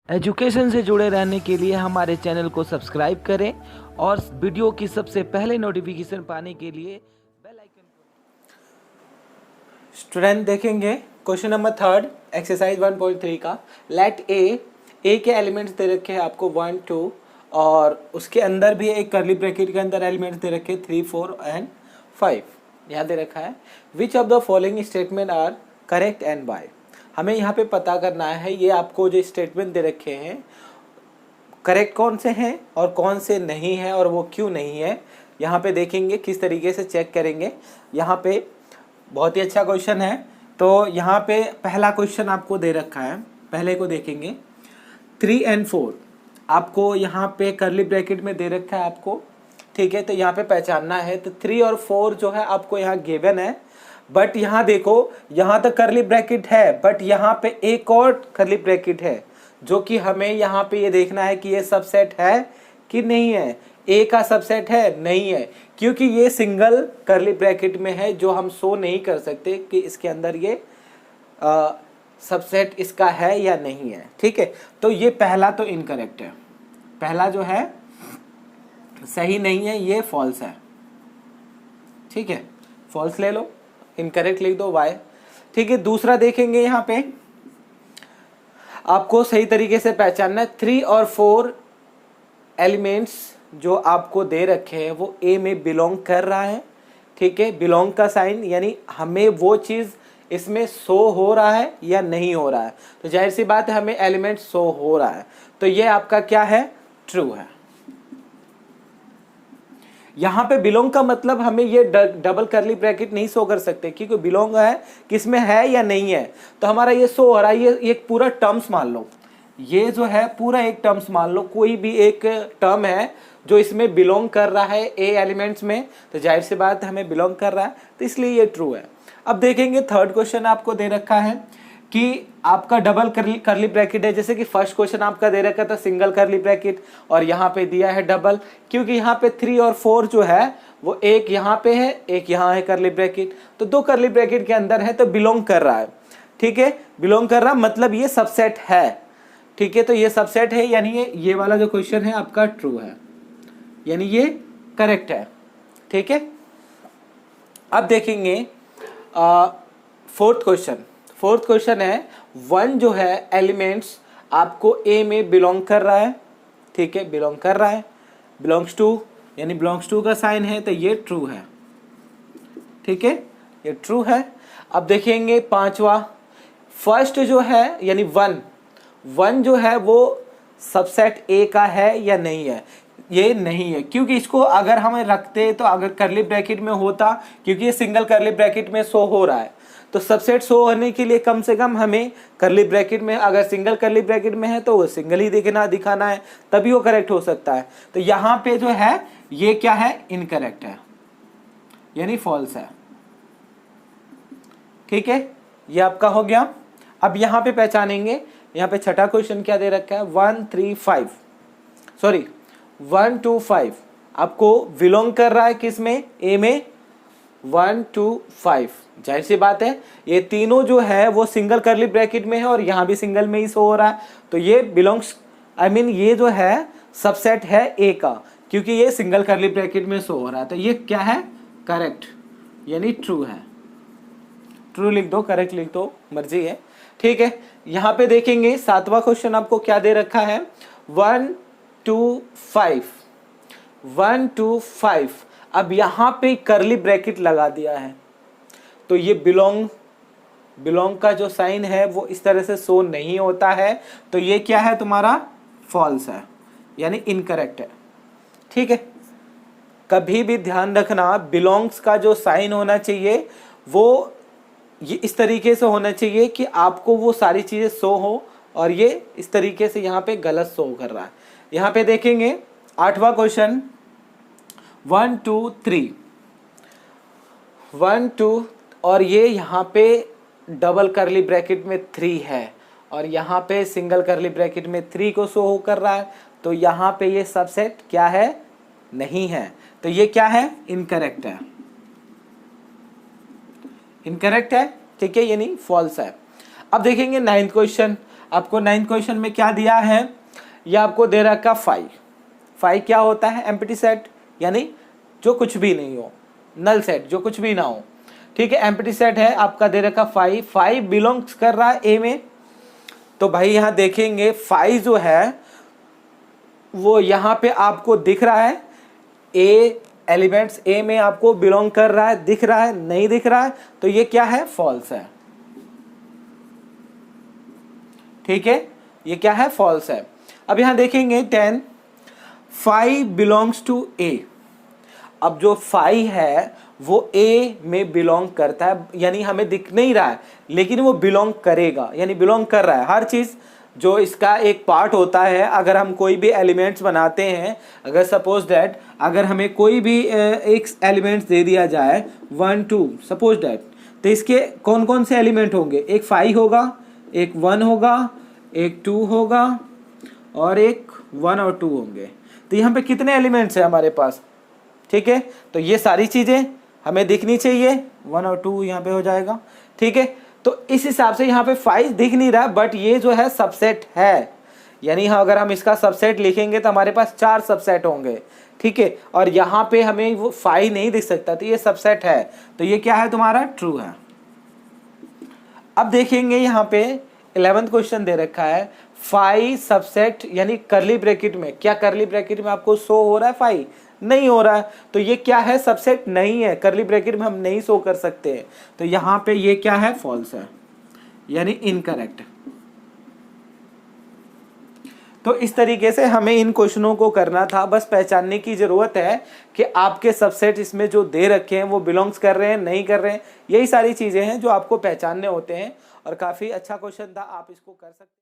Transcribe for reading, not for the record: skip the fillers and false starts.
Education से जुड़े रहने के लिए हमारे चैनल को सब्सक्राइब करें और वीडियो की सबसे पहले नोटिफिकेशन पाने के लिए बेल आइकन को। स्टूडेंट देखेंगे क्वेश्चन नंबर 3 एक्सरसाइज 1.3 का। लेट ए के एलिमेंट्स दे रखे हैं आपको 1 2 और उसके अंदर भी एक कर्ली ब्रैकेट के अंदर एलिमेंट्स दे रखे 3 4 एंड 5। यहाँ दे रखा है which of the following statement are correct and why. हमें यहाँ पे पता करना है ये आपको जो स्टेटमेंट दे रखे हैं करेक्ट कौन से हैं और कौन से नहीं है और वो क्यों नहीं है। यहाँ पे देखेंगे किस तरीके से चेक करेंगे। यहाँ पे बहुत ही अच्छा क्वेश्चन है। तो यहाँ पे पहला क्वेश्चन आपको दे रखा है, पहले को देखेंगे 3 and 4 आपको यहाँ पे कर्ली ब्रैकेट में दे रखा है आपको, ठीक है। तो यहाँ पे पहचानना है तो 3 और 4 जो है आपको यहाँ गिवन है, बट यहाँ देखो यहाँ तो कर्ली ब्रैकेट है बट यहाँ पे एक और कर्ली ब्रैकेट है जो कि हमें यहाँ पे ये देखना है कि ये सबसेट है कि नहीं है। ए का सबसेट है नहीं है क्योंकि ये सिंगल कर्ली ब्रैकेट में है जो हम शो नहीं कर सकते कि इसके अंदर ये सबसेट इसका है या नहीं है, ठीक है। तो ये पहला तो इनकरेक्ट है, पहला जो है सही नहीं है, ये फॉल्स है, ठीक है। फॉल्स ले लो, इनकरेक्ट लिख दो वाई, ठीक है। दूसरा देखेंगे यहाँ पे आपको सही तरीके से पहचानना है 3 और 4 एलिमेंट्स जो आपको दे रखे हैं वो ए में बिलोंग कर रहा है, ठीक है। बिलोंग का साइन यानी हमें वो चीज़ इसमें शो हो रहा है या नहीं हो रहा है। तो जाहिर सी बात है हमें एलिमेंट शो हो रहा है, तो ये आपका क्या है, ट्रू है। यहाँ पे बिलोंग का मतलब हमें ये डबल करली ब्रैकेट नहीं शो कर सकते क्योंकि बिलोंग है किसमें है या नहीं है। तो हमारा ये शो हो रहा है, ये एक पूरा टर्म्स मान लो, ये जो है पूरा एक टर्म्स मान लो, कोई भी एक टर्म है जो इसमें बिलोंग कर रहा है ए एलिमेंट्स में, तो जाहिर सी बात है हमें बिलोंग कर रहा है, तो इसलिए ये ट्रू है। अब देखेंगे थर्ड क्वेश्चन आपको दे रखा है कि आपका डबल करली ब्रैकेट है, जैसे कि फर्स्ट क्वेश्चन आपका दे रखा था सिंगल करली ब्रैकेट और यहाँ पे दिया है डबल, क्योंकि यहाँ पे 3 और 4 जो है वो एक यहाँ पे है एक यहाँ है करली ब्रैकेट, तो दो करली ब्रैकेट के अंदर है तो बिलोंग कर रहा है, ठीक है। बिलोंग कर रहा मतलब ये सबसेट है, ठीक है। तो ये सबसेट है यानी ये वाला जो क्वेश्चन है आपका ट्रू है, यानी ये करेक्ट है, ठीक है। अब देखेंगे फोर्थ क्वेश्चन है 1 जो है एलिमेंट्स आपको ए में बिलोंग कर रहा है, ठीक है, बिलोंग कर रहा है, बिलोंग्स टू यानी बिलोंग्स टू का साइन है तो ये ट्रू है, ठीक है, ये ट्रू है। अब देखेंगे पांचवा, फर्स्ट जो है यानी 1 जो है वो सबसेट ए का है या नहीं है, ये नहीं है क्योंकि इसको अगर हमें रखते तो अगर करली ब्रैकेट में होता, क्योंकि ये सिंगल करली ब्रैकेट में शो हो रहा है, तो सबसेट शो होने के लिए कम से कम हमें करली ब्रैकेट में, अगर सिंगल करली ब्रैकेट में है तो वो सिंगल ही दिखाना है, तभी वो करेक्ट हो सकता है। तो यहाँ पे जो है ये क्या है, इनकरेक्ट है यानी फॉल्स है, ठीक है। ये आपका हो गया। अब यहाँ पे पहचानेंगे, यहाँ पे छठा क्वेश्चन क्या दे रखा है 1 2 5 आपको बिलोंग कर रहा है किसमें, ए में 1 2 5। जाहिर सी बात है ये तीनों जो है वो सिंगल करली ब्रैकेट में है और यहाँ भी सिंगल में ही शो हो रहा है, तो ये बिलोंग्स ये जो है सबसेट है ए का, क्योंकि ये सिंगल करली ब्रैकेट में शो हो रहा है, तो ये क्या है, करेक्ट यानी ट्रू है। ट्रू लिख दो, करेक्ट लिख दो, मर्जी है, ठीक है। यहाँ पे देखेंगे सातवां क्वेश्चन आपको क्या दे रखा है 1 2 5। अब यहाँ पे करली ब्रैकेट लगा दिया है तो ये बिलोंग का जो साइन है वो इस तरह से शो नहीं होता है, तो ये क्या है तुम्हारा, फॉल्स है यानी इनकरेक्ट है, ठीक है। कभी भी ध्यान रखना बिलोंग्स का जो साइन होना चाहिए वो ये इस तरीके से होना चाहिए कि आपको वो सारी चीजें शो हो, और ये इस तरीके से यहाँ पे गलत शो कर रहा है। यहाँ पे देखेंगे आठवां क्वेश्चन 1 2 और ये यहाँ पे डबल करली ब्रैकेट में 3 है और यहाँ पे सिंगल करली ब्रैकेट में 3 को शो कर रहा है, तो यहाँ पे ये सबसेट क्या है, नहीं है, तो ये क्या है, इनकरेक्ट है, ठीक है, यानी फॉल्स है। अब देखेंगे 9th क्वेश्चन, आपको 9th क्वेश्चन में क्या दिया है, ये आपको दे रखा 5 क्या होता है, एम्प्टी सेट यानी जो कुछ भी नहीं हो, नल सेट जो कुछ भी ना हो, ठीक है। एम्प्टी सेट है आपका दे रखा 5 बिलोंग्स कर रहा है ए में, तो भाई यहां देखेंगे 5 जो है वो यहां पे आपको दिख रहा है, ए एलिमेंट्स ए में आपको बिलोंग कर रहा है, दिख रहा है, नहीं दिख रहा है, तो ये क्या है, फॉल्स है, ठीक है, ये क्या है, फॉल्स है। अब यहां देखेंगे 10 5 बिलोंग्स टू ए। अब जो 5 है वो ए में बिलोंग करता है, यानी हमें दिख नहीं रहा है लेकिन वो बिलोंग करेगा, यानी बिलोंग कर रहा है। हर चीज जो इसका एक पार्ट होता है, अगर हम कोई भी एलिमेंट्स बनाते हैं, अगर सपोज दैट अगर हमें कोई भी एक एलिमेंट्स दे दिया जाए 1 2 सपोज दैट, तो इसके कौन कौन से एलिमेंट होंगे, एक 5 होगा, एक 1 होगा, एक 2 होगा और एक 1 और 2 होंगे। तो यहाँ पे कितने एलिमेंट्स हैं हमारे पास, ठीक है। तो ये सारी चीजें हमें दिखनी चाहिए, 1 और 2 यहाँ पे हो जाएगा, ठीक है। तो इस हिसाब से यहाँ पे 5 दिख नहीं रहा, बट ये जो है सबसेट है, यानी अगर हम इसका सबसेट लिखेंगे तो हमारे पास 4 सबसेट होंगे, ठीक है। और यहाँ पे हमें वो 5 नहीं दिख सकता, तो ये सबसेट है, तो ये क्या है तुम्हारा, ट्रू है। अब देखेंगे यहाँ पे 11th क्वेश्चन दे रखा है 5 सबसेट, यानी करली ब्रैकेट में, क्या करली ब्रैकेट में आपको शो हो रहा है 5, नहीं हो रहा है, तो ये क्या है, सबसेट नहीं है, करली ब्रैकेट में हम नहीं शो कर सकते हैं, तो यहाँ पे ये क्या है, फॉल्स है, यानी इनकरेक्ट। तो इस तरीके से हमें इन क्वेश्चनों को करना था, बस पहचानने की जरूरत है कि आपके सबसेट इसमें जो दे रखे हैं वो बिलोंग्स कर रहे हैं, नहीं कर रहे हैं, यही सारी चीजें हैं जो आपको पहचानने होते हैं। और काफी अच्छा क्वेश्चन था, आप इसको कर सकते हैं।